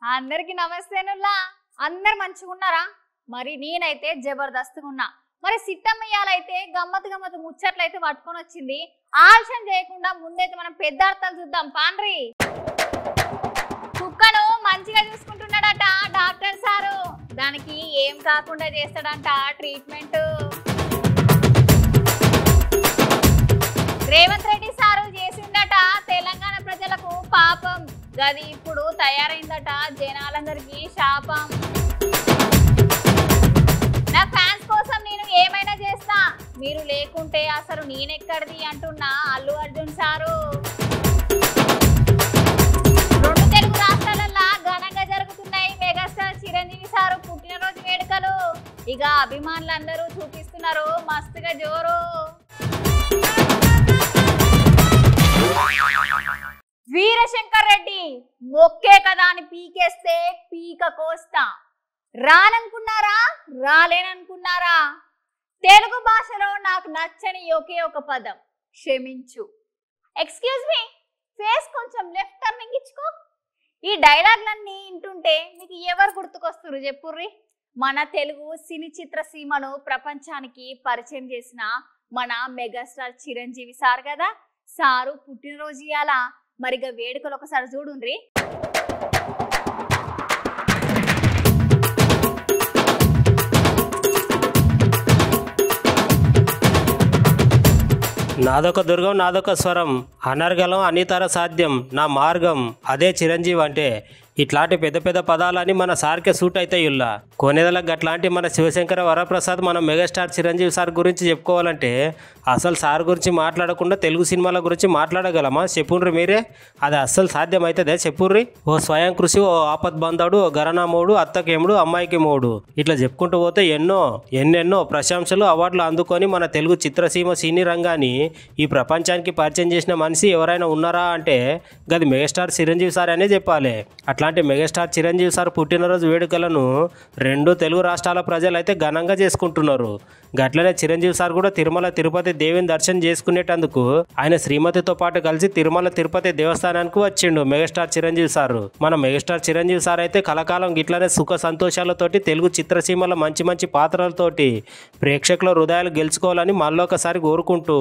అందరికి నమస్తేనుల్లా. అందరు మంచిగా ఉన్నారా? మరి నేనైతే జబర్దస్త్గా ఉన్నా. మరి సిట్టమ్మయ్యాలైతే గమ్మత్ ముచ్చట్లయితే పట్టుకొని వచ్చింది. ఆలస్యం చేయకుండా ముందైతే మనం పెద్ద అర్థాలు చూద్దాం పాండ్రి. కుక్కను మంచిగా చూసుకుంటున్నాడట డాక్టర్ సారు. దానికి ఏం కాకుండా చేస్తాడంట ట్రీట్మెంట్. రేవంత్ రెడ్డి సారు చేసిందట తెలంగాణ ప్రజలకు పాపం. గది ఇప్పుడు తయారైందట జనాలందరికీ శాపం. నా ఫ్యాన్స్ కోసం నేను ఏమైనా చేస్తా, మీరు లేకుంటే అసలు నేనెక్కడిది అంటున్నా అల్లు అర్జున్ సారు. రెండు తెలుగు రాష్ట్రాలల్లో ఘనంగా జరుగుతున్నాయి మెగాస్టార్ చిరంజీవి సారు పుట్టినరోజు వేడుకలు. ఇక అభిమానులందరూ చూపిస్తున్నారు మస్తుగా జోరు. వీరశంకర్ రెడ్డి మొక్కే కదా అని పీకేస్తే పీక కోస్తా. రాననుకున్నారా, రాలేననుకున్నారా? తెలుగు భాషలో నాకు నచ్చని ఒకే ఒక పదం క్షమించు. ఎక్స్క్యూజ్ మీ, ఫేస్ కొంచెం లెఫ్ట్ టర్నింగ్ ఇచ్చుకో. ఈ డైలాగ్లన్నీ వింటుంటే మీకు ఎవరు గుర్తుకొస్తారు చెప్పుర్రి? మన తెలుగు సినీ చిత్ర సీమను ప్రపంచానికి పరిచయం చేసిన మన మెగాస్టార్ చిరంజీవి సార్ కదా. సారు పుట్టినరోజు ఇయాల. మరిగా వేడుకలు ఒకసారి చూడుండ్రి. నాదొక దుర్గం నాదొక స్వరం, అనర్గలం అనితర సాధ్యం నా మార్గం అదే చిరంజీవి అంటే. ఇట్లాంటి పెద్ద పెద్ద పదాలని మన సార్కే సూట్ అవుతాయి. ఇల్లా కొనేదలకు గట్లాంటి మన శివశంకర వరప్రసాద్ మన మెగాస్టార్ చిరంజీవి సార్ గురించి చెప్పుకోవాలంటే అసలు సార్ గురించి మాట్లాడకుండా తెలుగు సినిమాల గురించి మాట్లాడగలమా? చెప్పుండ్రి మీరే. అది అస్సలు సాధ్యం అవుతుందే చెప్పుర్రి. ఓ స్వయం కృషి, ఓ ఆపద్ బంధాడు, ఓ గరణమోడు, అత్తకేముడు, అమ్మాయికి మోడు, ఇట్లా చెప్పుకుంటూ పోతే ఎన్నెన్నో ప్రశంసలు అవార్డులు అందుకొని మన తెలుగు చిత్రసీమ సినీ రంగాన్ని ఈ ప్రపంచానికి పరిచయం చేసిన మనిషి ఎవరైనా ఉన్నారా అంటే గది మెగాస్టార్ చిరంజీవి సార్ అనే చెప్పాలి. అట్లాంటి మెగాస్టార్ చిరంజీవి సార్ పుట్టినరోజు వేడుకలను రెండు తెలుగు రాష్ట్రాల ప్రజలైతే ఘనంగా చేసుకుంటున్నారు. గట్లనే చిరంజీవి సార్ కూడా తిరుమల తిరుపతి దేవిని దర్శనం చేసుకునేటందుకు ఆయన శ్రీమతితో పాటు కలిసి తిరుమల తిరుపతి దేవస్థానానికి వచ్చిండు మెగాస్టార్ చిరంజీవి సారు. మన మెగాస్టార్ చిరంజీవి సార్ అయితే కలకాలం గిట్లనే సుఖ సంతోషాలతోటి తెలుగు చిత్రసీమల మంచి మంచి పాత్రలతోటి ప్రేక్షకుల హృదయాలు గెలుచుకోవాలని మళ్ళొకసారి కోరుకుంటూ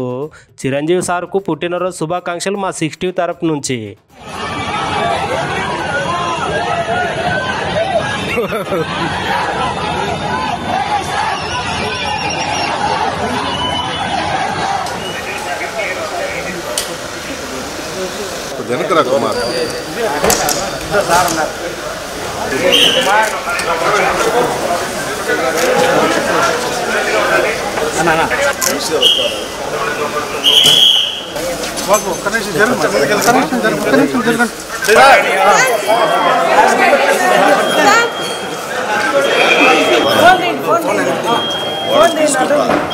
చిరంజీవి సార్కు పుట్టినరోజు శుభాకాంక్షలు మా 60 తరపు నుంచి. వెనకరా కుమార్ ఒక్క నిమిషం జరగండి.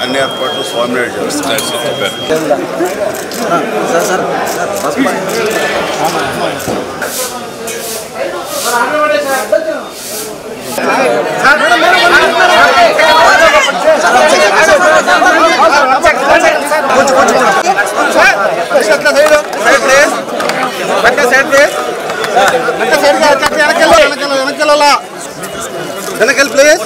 అన్ని ఏర్పాట్లు స్వామినాయుడు చేస్తున్నారు చెప్పారు. వెనకాల ప్లేస్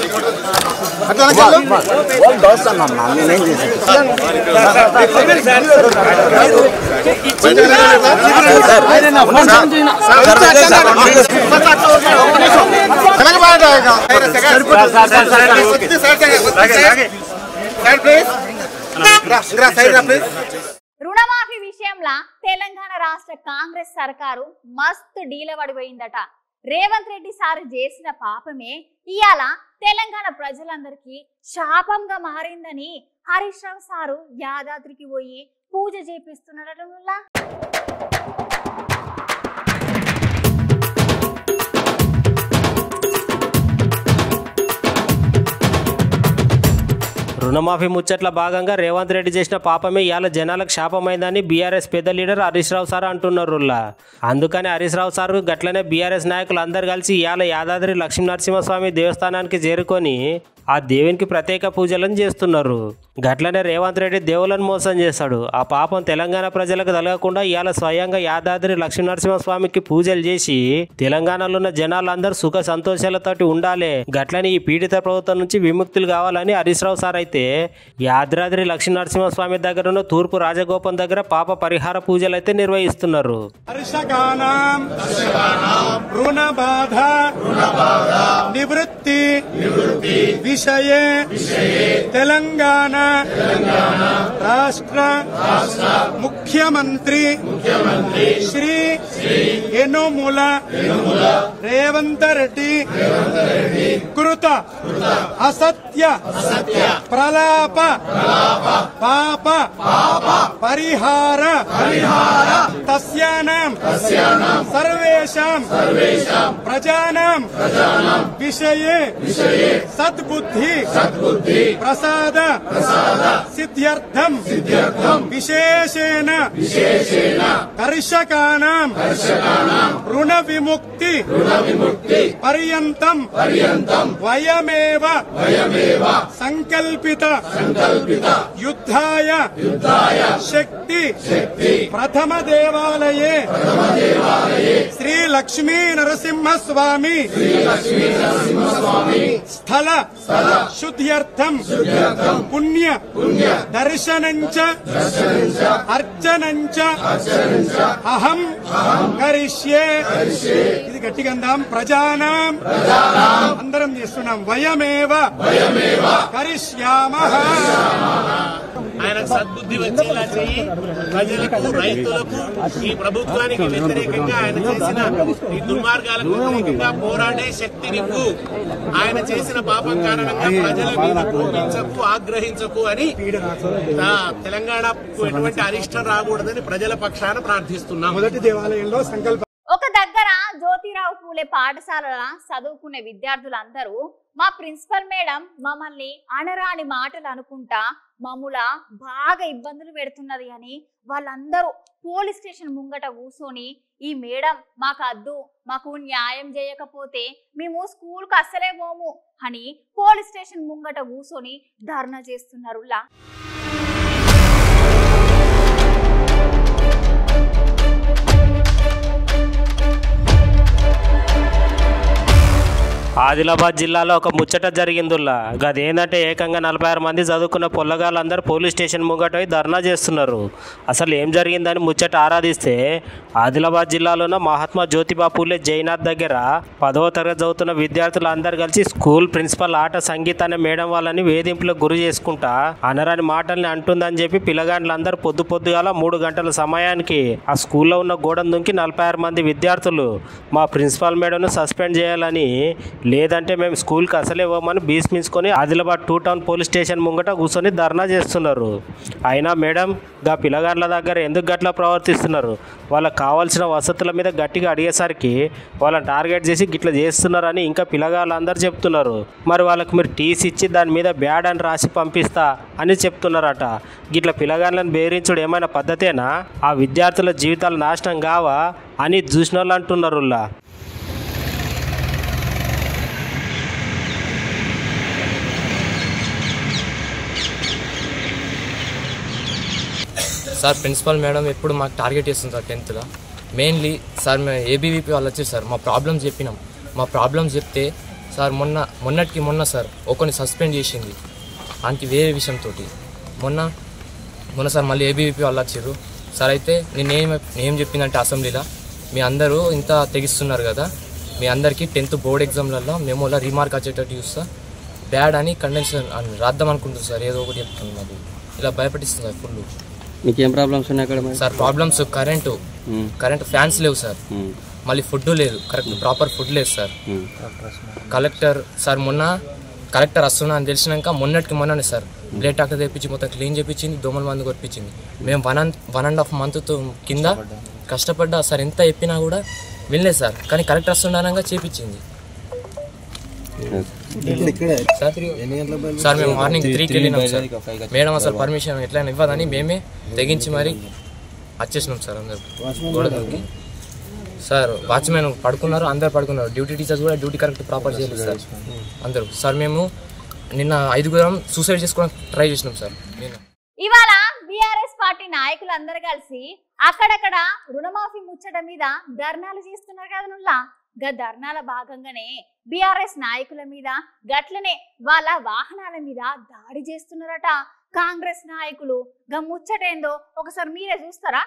రుణమాఫీ విషయంలో తెలంగాణ రాష్ట్ర కాంగ్రెస్ సర్కారు మస్తు డీల పడిపోయిందట. రేవంత్ రెడ్డి సారు చేసిన పాపమే ఇయాల తెలంగాణ ప్రజలందరికీ శాపంగా మారిందని హరీష్ రావు సారు యాదాద్రికి పోయి పూజ చేపిస్తున్నాడట. రుణమాఫీ ముచ్చట్ల భాగంగా రేవంత్ రెడ్డి చేసిన పాపమే ఇవాళ జనాలకు శాపమైందని బీఆర్ఎస్ పెద్ద లీడర్ హరీష్ రావు సార్ అంటున్నారు. అందుకని హరీష్ రావు సార్ గట్లనే బీఆర్ఎస్ నాయకులు అందరు కలిసి ఇవాళ యాదాద్రి లక్ష్మీ నరసింహస్వామి దేవస్థానానికి చేరుకొని ఆ దేవునికి ప్రత్యేక పూజలను చేస్తున్నారు. గట్లనే రేవంత్ రెడ్డి దేవులను మోసం చేస్తాడు. ఆ పాపం తెలంగాణ ప్రజలకు తలగకుండా ఇవాళ స్వయంగా యాదాద్రి లక్ష్మీనరసింహస్వామికి పూజలు చేసి తెలంగాణలో ఉన్న జనాలందరూ సుఖ సంతోషాలతోటి ఉండాలి, గట్లని ఈ పీడిత ప్రభుత్వం నుంచి విముక్తులు కావాలని హరీష్ రావు సార్ అయితే యాదాద్రి లక్ష్మీనరసింహస్వామి దగ్గర ఉన్న తూర్పు రాజగోపం దగ్గర పాప పరిహార పూజలు అయితే నిర్వహిస్తున్నారు. నివృత్తి విషయే తెలంగాణ రాష్ట్ర ముఖ్యమంత్రి శ్రీ యనుమల రేవంత్ రెడ్డి కృత అసత్య ప్రలాప పాప పరిహార తస్యానాం సర్వేషాం ప్రజానాం విషయే సద్బుద్ధి ప్రసాద సిద్ధ్యర్థం విశేషేణ కర్షకానాం రుణ విముక్తి పర్యంతం వయమేవ సంకల్పిత యుద్ధాయ శక్తి ప్రథమ దేవాలయే శ్రీ లక్ష్మీ నరసింహస్వామి స్థల శుద్ధ్యర్థం పుణ్య దర్శనంచ అర్చనంచ అహం కరిష్యే. ఇది గట్టిగా అందాం. ప్రజానాం అందరం చేస్తున్నాం. వయమేవ కరిష్యామః. ఆయన సద్బుద్ధి వచ్చేలా చెయ్యి. ప్రజలకు, రైతులకు, ఈ ప్రభుత్వానికి వ్యతిరేకంగా ఆయన చేసిన ఈ దుర్మార్గాలకు వ్యతిరేకంగా పోరాడే శక్తి నింపు. ఆయన చేసిన పాపం కారణంగా ప్రజల మీద కోపించకు, ఆగ్రహించకు అని తెలంగాణకు ఎటువంటి అరిష్టం రాకూడదని ప్రజల పక్షాన ప్రార్థిస్తున్నాం. మొదటి దేవాలయంలో సంకల్ప. ఒక దగ్గర జ్యోతిరావు పూలే పాఠశాలల చదువుకునే విద్యార్థులందరూ మా ప్రిన్సిపల్ మేడం మమ్మల్ని అనరాని మాటలు అనుకుంటా మమ్ముల బాగా ఇబ్బందులు పెడుతున్నది అని వాళ్ళందరూ పోలీస్ స్టేషన్ ముంగట కూర్చొని ఈ మేడం మాకు అద్దు, మాకు న్యాయం చేయకపోతే మేము స్కూల్కి అస్సలే పోము అని పోలీస్ స్టేషన్ ముంగట కూర్చొని ధర్నా చేస్తున్నారు. ఆదిలాబాద్ జిల్లాలో ఒక ముచ్చట జరిగిందిలా. గదేందంటే ఏకంగా 46 మంది చదువుకున్న పొల్లగాళ్ళందరూ పోలీస్ స్టేషన్ ముంగట పోయి ధర్నా చేస్తున్నారు. అసలు ఏం జరిగిందని ముచ్చట ఆరాధిస్తే ఆదిలాబాద్ జిల్లాలోన మహాత్మా జ్యోతిబా పూలే జైనాథ్ దగ్గర 10వ తరగతి చదువుతున్న విద్యార్థులు అందరు కలిసి స్కూల్ ప్రిన్సిపల్ ఆట సంగీత అనే మేడం వాళ్ళని వేధింపులకు గురి చేసుకుంటా అనరాని మాటల్ని అంటుందని చెప్పి పిల్లగాండ్లందరూ పొద్దుగాల 3 గంటల సమయానికి ఆ స్కూల్లో ఉన్న గోడను దుంకి 46 మంది విద్యార్థులు మా ప్రిన్సిపల్ మేడంను సస్పెండ్ చేయాలని, లేదంటే మేము స్కూల్కి అసలే పోమని బీస్మించుకొని ఆదిలాబాద్ 2 టౌన్ పోలీస్ స్టేషన్ ముంగట కూర్చొని ధర్నా చేస్తున్నారు. అయినా మేడం గా పిల్లగాండ్ల దగ్గర ఎందుకు గట్లా ప్రవర్తిస్తున్నారు, వాళ్ళకి కావాల్సిన వసతుల మీద గట్టిగా అడిగేసరికి వాళ్ళని టార్గెట్ చేసి గిట్లా చేస్తున్నారని ఇంకా పిల్లగాళ్ళందరూ చెప్తున్నారు. మరి వాళ్ళకి మీరు టీసీ ఇచ్చి దాని మీద బ్యాడ్ అని రాసి పంపిస్తా అని చెప్తున్నారట. గిట్లా పిల్లగాళ్ళని బెదిరించుడు ఏమైనా పద్ధతేనా? ఆ విద్యార్థుల జీవితాలు నాశనం కావా అని చూసిన వాళ్ళు అంటున్నారు. సార్ ప్రిన్సిపల్ మేడం ఎప్పుడు మాకు టార్గెట్ చేస్తుంది సార్ 10th మెయిన్లీ. సార్ మేము ఏబీవీపీ వాళ్ళు వచ్చి సార్ మా ప్రాబ్లమ్స్ చెప్పినాం. మా ప్రాబ్లమ్స్ చెప్తే సార్ మొన్నటికి సార్ ఒకరిని సస్పెండ్ చేసింది దానికి వేరే విషయంతో. మొన్న సార్ మళ్ళీ ఏబీవీపీ వాళ్ళు వచ్చారు సార్. అయితే నేనేం చెప్పిందంటే అసెంబ్లీలో మీ అందరూ ఇంత తెగిస్తున్నారు కదా, మీ అందరికీ 10th బోర్డ్ ఎగ్జామ్లలో మేము అలా రీమార్క్ వచ్చేటట్టు చూస్తా బ్యాడ్ అని కండెన్షన్ అని రాద్దాం అనుకుంటుంది సార్. ఏదో ఒకటి చెప్తుంది మాకు, ఇలా భయపడిస్తుంది సార్ ఫుల్. మీకు ఏం ప్రాబ్లమ్స్ ఉన్నాయి అక్కడ సార్? ప్రాబ్లమ్స్ కరెంట్ ఫ్యాన్స్ లేవు సార్, మళ్ళీ ఫుడ్ లేదు, కరెక్ట్ ప్రాపర్ ఫుడ్ లేదు సార్. కలెక్టర్ సార్ మొన్న కలెక్టర్ వస్తున్నా అని తెలిసినాక మొన్ననే సార్ బ్లడ్ డాక్టర్ తెప్పించి మొత్తం క్లీన్ చేయించింది, దోమల మందు కొట్టించింది. మేము 1.5 month కింద కష్టపడ్డా సార్. ఎంత చెప్పినా కూడా వినలేదు సార్, కానీ కలెక్టర్ వస్తుండగా చేపించింది సార్. మేము మార్నింగ్ 3కి వెళ్ళినాం సార్. మేడం అసలు పర్మిషన్ ఎట్లయినా ఇవ్వదని మేమే తెగించి మరి వచ్చేసినాం సార్. అందరు గోడకి సార్ వాచ్మెన్ పడుకున్నారు, అందరు పడుకున్నారు. డ్యూటీ టీచర్స్ కూడా డ్యూటీ కరెక్ట్ ప్రాపర్ చేయలేదు సార్ అందరూ. సార్ మేము నిన్న 5 సూసైడ్ చేసుకోవడానికి ట్రై చేసినాం సార్. ఇవాళ బీఆర్ఎస్ పార్టీ నాయకులందరూ కలిసి అక్కడక్కడ రుణమాఫీ ముచ్చట మీద ధర్నాలు చేస్తున్నారు కదా నుల్లా. ధర్నాల భాగంగానే బీఆర్ఎస్ నాయకుల మీద గట్లనే వాళ్ళ వాహనాల మీద దాడి చేస్తున్నారట కాంగ్రెస్ నాయకులు. ముచ్చటేందో ఒకసారి మీరే చూస్తారా?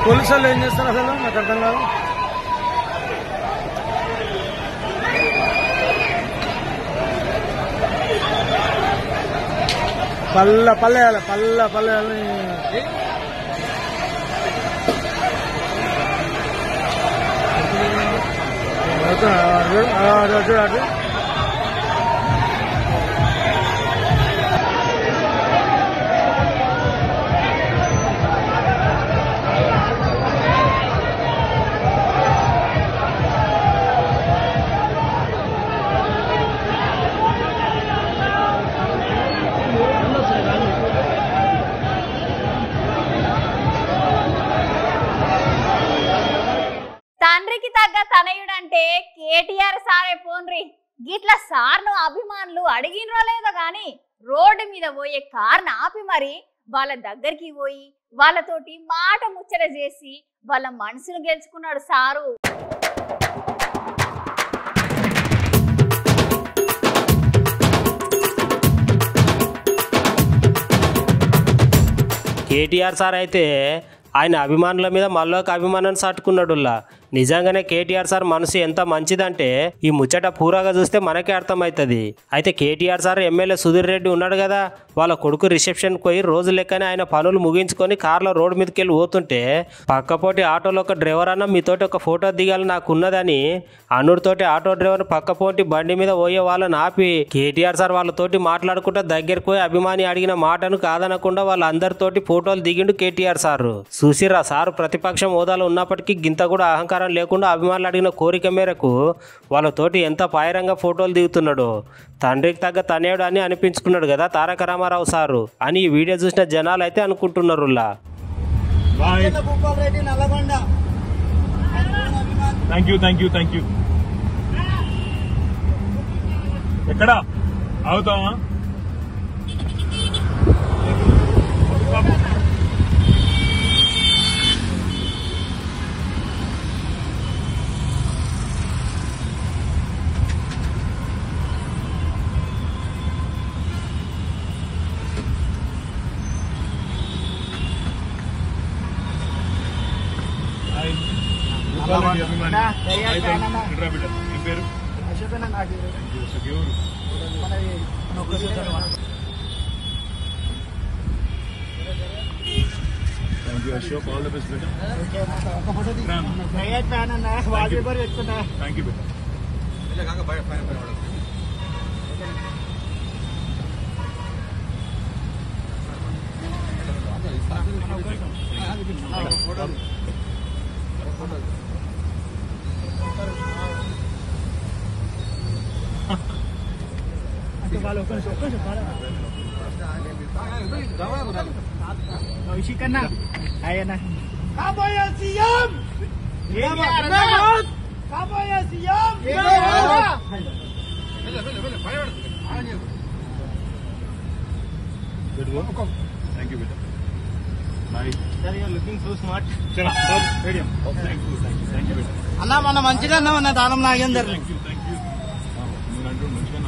పోలీసు వాళ్ళు ఏం చేస్తారు అసలు నాకు అర్థం కాదు. పల్లె అటు తండ్రికి తగ్గ తనయుడంటే కేటీఆర్ సారే పోన్రి. గిట్ల సార్ను అభిమానులు అడిగినరో లేదో గాని రోడ్డు మీద పోయే కార్ను ఆపి మరి వాళ్ళ దగ్గరికి పోయి వాళ్ళతోటి మాట ముచ్చట చేసి వాళ్ళ మనసును గెలుచుకున్నాడు సారు. కేటీఆర్ సార్ అయితే ఆయన అభిమానుల మీద మళ్ళొక అభిమానాన్ని సాటుకున్నాడుల్లా. నిజంగానే కేటీఆర్ సార్ మనసు ఎంత మంచిదంటే ఈ ముచ్చట పూరాగా చూస్తే మనకే అర్థమవుతుంది. అయితే కేటీఆర్ సార్ ఎమ్మెల్యే సుధీర్ రెడ్డి ఉన్నాడు కదా, వాళ్ళ కొడుకు రిసెప్షన్కి పోయి రోజు లెక్కనే ఆయన పనులు ముగించుకొని కార్లో రోడ్డు మీదకి వెళ్ళి పోతుంటే పక్కపోటి ఆటోలో ఒక డ్రైవర్ అన్న మీతోటి ఒక ఫోటో దిగాలి నాకు ఉన్నదని అనుడితోటి ఆటో డ్రైవర్ పక్కపోటి బండి మీద పోయే వాళ్ళని ఆపి కేటీఆర్ సార్ వాళ్ళతోటి మాట్లాడుకుంటూ దగ్గరికి పోయి అభిమాని అడిగిన మాటను కాదనకుండా వాళ్ళందరితోటి ఫోటోలు దిగిండు కేటీఆర్ సారు. చూసిరా సారు ప్రతిపక్షం హోదాలో ఉన్నప్పటికీ గింత కూడా అహంకారం లేకుండా అభిమానులు అడిగిన కోరిక మేరకు వాళ్ళతోటి ఎంత పాయరంగా ఫోటోలు దిగుతున్నాడు. తండ్రికి తగ్గ తనేడు అని అనిపించుకున్నాడు కదా తారక రామారావు సారు అని ఈ వీడియో చూసిన జనాలు అయితే అనుకుంటున్నారు. ఎక్కడ అవుతావా పేరు Ashok all the best beta. Thank you beta. Thank you, beta. Bye. Sir, you are looking so smart. Chalo, medium. Thank you, beta. అన్నా మన మంచిగా అన్నా దానం నాగేందర్. Thank you. మీరు మంచిగా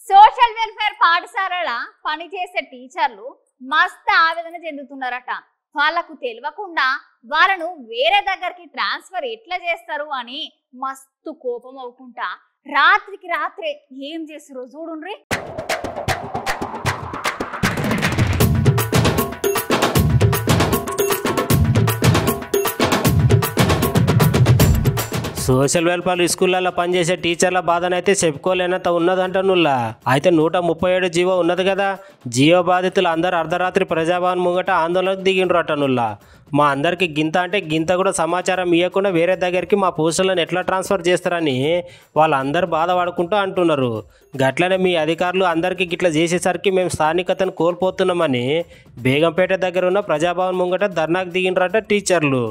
సోషల్ వెల్ఫేర్ పాఠశాలల పనిచేసే టీచర్లు మస్తు ఆవేదన చెందుతున్నారట. వాళ్ళకు తెలియకుండా వాళ్ళను వేరే దగ్గరికి ట్రాన్స్ఫర్ ఎట్లా చేస్తారు అని మస్తు కోపం అవుకుంటా రాత్రికి రాత్రే ఏం చేస్తారో చూడుండ్రి. సోషల్ వెల్ఫేర్ స్కూళ్ళల్లో పనిచేసే టీచర్ల బాధనైతే చెప్పుకోలేనంత ఉన్నదంట నుల్లా. అయితే 137 జీవో ఉన్నది కదా, జియో బాధితులు అందరు అర్ధరాత్రి ప్రజాభవన్ ముంగట ఆందోళనకు దిగిండ్రట నుల్లా. మా అందరికి గింత అంటే గింత కూడా సమాచారం ఇవ్వకుండా వేరే దగ్గరికి మా పోస్టులను ఎట్లా ట్రాన్స్ఫర్ చేస్తారని వాళ్ళందరూ బాధపడుకుంటూ అంటున్నారు. గట్లనే మీ అధికారులు అందరికీ గిట్లా చేసేసరికి మేము స్థానికతను కోల్పోతున్నామని బేగంపేట దగ్గర ఉన్న ప్రజాభవన్ ముంగట ధర్నాకు దిగిండ్రట టీచర్లు.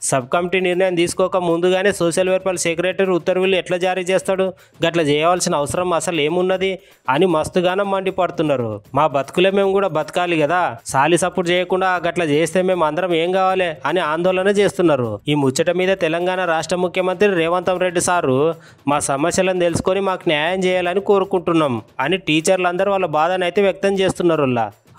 సబ్ కమిటీ నిర్ణయం తీసుకోక ముందుగానే సోషల్ వెల్ఫేర్ సెక్రటరీ ఉత్తర్వులు ఎట్లా జారీ చేస్తాడు? గట్లా చేయవలసిన అవసరం అసలు ఏమున్నది అని మస్తుగానం మండిపడుతున్నారు. మా బతుకులే మేము కూడా బతకాలి కదా, సాలి సపోర్ట్ చేయకుండా గట్లా చేస్తే మేము అందరం ఏం కావాలి అని ఆందోళన చేస్తున్నారు. ఈ ముచ్చట మీద తెలంగాణ రాష్ట్ర ముఖ్యమంత్రి రేవంత్ రెడ్డి సారు మా సమస్యలను తెలుసుకొని మాకు న్యాయం చేయాలని కోరుకుంటున్నాం అని టీచర్లందరూ వాళ్ళ బాధనైతే వ్యక్తం చేస్తున్నారు.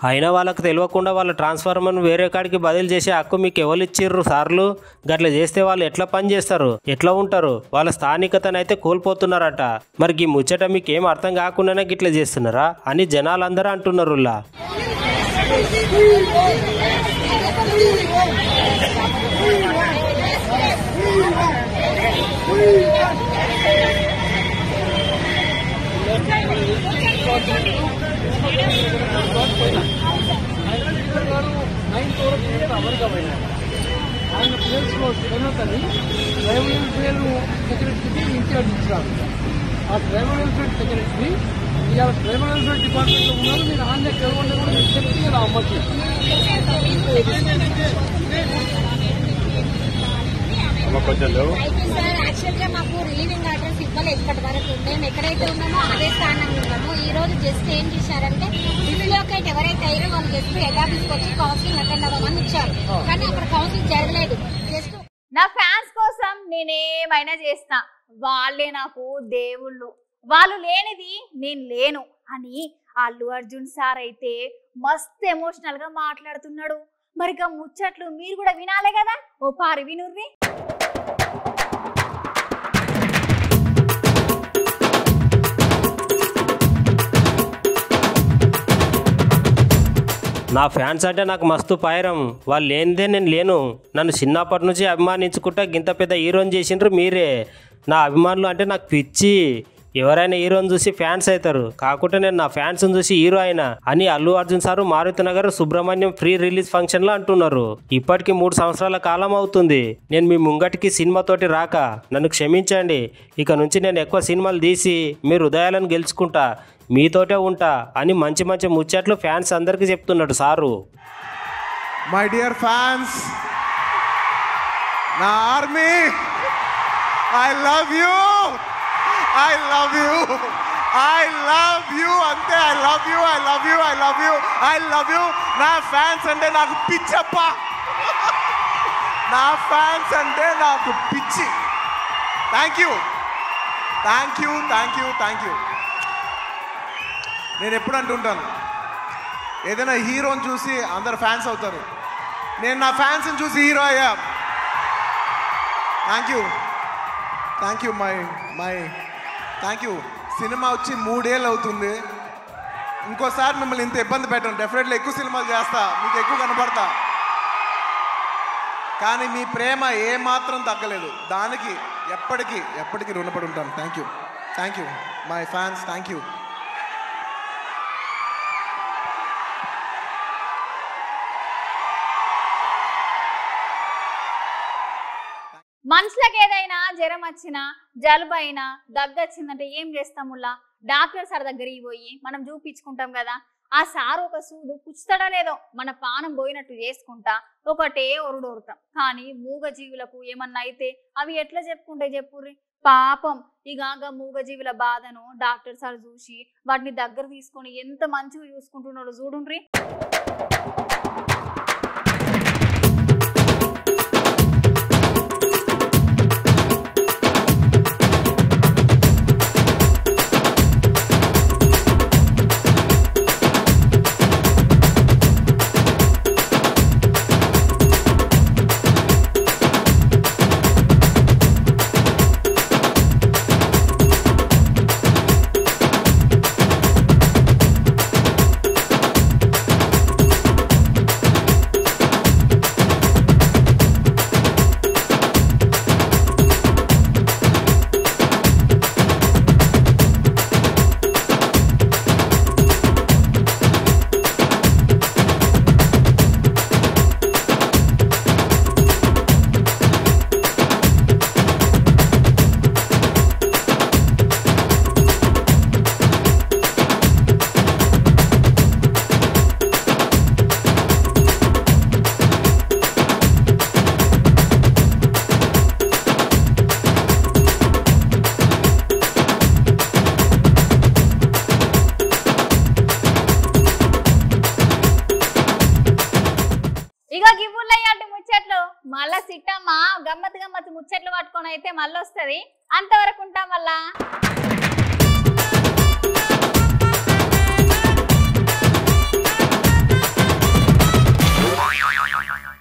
అయినా వాళ్ళకు తెలియకుండా వాళ్ళ ట్రాన్స్ఫార్మర్ను వేరే కాడికి బదిలీ చేసే హక్కు మీకు ఎవరు ఇచ్చిర్రు సార్లు? గట్లా చేస్తే వాళ్ళు ఎట్లా పని చేస్తారు, ఎట్లా ఉంటారు? వాళ్ళ స్థానికతనైతే కోల్పోతున్నారట. మరి ఈ ముచ్చట మీకు ఏం అర్థం కాకుండానే గిట్లా చేస్తున్నారా అని జనాలందరూ అంటున్నారు. ఆయన ప్లేస్లో శ్రీమతని ట్రైబల్ వెల్ఫేర్ సెక్రటరీకి ఇన్ఛార్జ్ ఇచ్చారు. ఆ ట్రైబల్ వెల్ఫేర్ సెక్రటరీ ఇవాళ ట్రైబల్ వెల్ఫేర్ డిపార్ట్మెంట్లో ఉన్నారు. మీరు ఆన్లైన్ kelvonda కూడా మీరు చెప్తే కదా అమ్మచ్చు. యాక్చువల్ గా మాకు రిలీవింగ్ ఆర్డర్స్ ఇవ్వలేదు ఇప్పటి వరకు. మేము ఎక్కడైతే ఉన్నామో అదే స్థానంలో ఉన్నాము. ఈ రోజు జస్ట్ ఏం చేశారంటే రిలీలోకేట్ ఎవరైతే అయ్యారో వాళ్ళు జస్ట్ హెడ్ ఆఫీస్కి వచ్చి కౌన్సిలింగ్ అటెండ్ అవ్వమని ఇచ్చారు. కానీ అక్కడ కౌన్సిలింగ్ జరగలేదు. జస్ట్ నా ఫ్యాన్స్ కోసం నేనేమైనా చేస్తా, వాళ్ళే నాకు దేవుళ్ళు, వాళ్ళు లేనిది నేను లేను అని అల్లు అర్జున్ సార్ అయితే మస్తు ఎమోషనల్ గా మాట్లాడుతున్నాడు. మరిగా ముచ్చట్లు మీరు కూడా వినాలే కదా, ఓ పారి వినుర్రి. నా ఫ్యాన్స్ అంటే నాకు మస్తు పైరం, వాళ్ళు లేనిదే నేను లేను. నన్ను చిన్నప్పటి నుంచి అభిమానించుకుంటా గింత పెద్ద హీరోని చేసిండ్రు మీరే. నా అభిమానులు అంటే నాకు పిచ్చి. ఎవరైనా హీరోని చూసి ఫ్యాన్స్ అవుతారు, కాకుంటే నేను నా ఫ్యాన్స్ని చూసి హీరో అయినా అని Allu Arjun sir Maruthi Nagar Subrahmanyam free release ఫంక్షన్లో అంటున్నారు. ఇప్పటికి 3 సంవత్సరాల కాలం అవుతుంది నేను మీ ముంగటికి సినిమాతోటి రాక. నన్ను క్షమించండి. ఇక నుంచి నేను ఎక్కువ సినిమాలు తీసి మీ హృదయాలను గెలుచుకుంటా, మీతోటే ఉంటా అని మంచి మంచి ముచ్చట్లు ఫ్యాన్స్ అందరికీ చెప్తున్నాడు సారు. మై డియర్ ఫ్యాన్స్, నా army, I love you, I love you, I love you, అంతే. I love you, I love you, I love you, I love you. నా ఫ్యాన్స్ అంటే నాకు పిచ్చప్ప, నా ఫ్యాన్స్ అంటే నాకు పిచ్చి. Thank you, thank you, thank you, thank you. నేను ఎప్పుడు అంటుంటాను, ఏదైనా హీరోని చూసి అందరు ఫ్యాన్స్ అవుతారు. నేను నా ఫ్యాన్స్ని చూసి హీరో అయ్యా. Thank you, thank you, my thank you. Cinema వచ్చి 3 ఏళ్ళు అవుతుంది. ఇంకోసారి మిమ్మల్ని ఇంత ఇబ్బంది పెట్టను. డెఫినెట్లీ ఎక్కువ సినిమాలు చేస్తా, మీకు ఎక్కువ కనపడతా. కానీ మీ ప్రేమ ఏమాత్రం తగ్గలేదు. దానికి ఎప్పటికీ రుణపడి ఉంటాను. Thank you, thank you my fans, thank you. మనుషులకు ఏదైనా జ్వరం వచ్చినా జలుబు అయినా దగ్గు వచ్చిందంటే ఏం చేస్తాముల్లా డాక్టర్ సార్ దగ్గరికి పోయి మనం చూపించుకుంటాం కదా. ఆ సారు ఒక సూదు పుచ్చుతాడో లేదో మన పానం పోయినట్టు చేసుకుంటా ఒకటే ఒరుడొరుతాం. కానీ మూగజీవులకు ఏమన్నా అయితే అవి ఎట్లా చెప్పుకుంటే చెప్పుర్రి. పాపం ఇక మూగజీవుల బాధను డాక్టర్ సార్ చూసి వాటిని దగ్గర తీసుకొని ఎంత మంచిగా చూసుకుంటున్నాడో చూడుండ్రి. ముచ్చట్లు మళ్ళా సిట్టమ్మ గమ్మత్ ముచ్చట్లు పట్టుకొని అయితే మళ్ళీ వస్తుంది. అంతవరకు ఉంటాం వల్ల.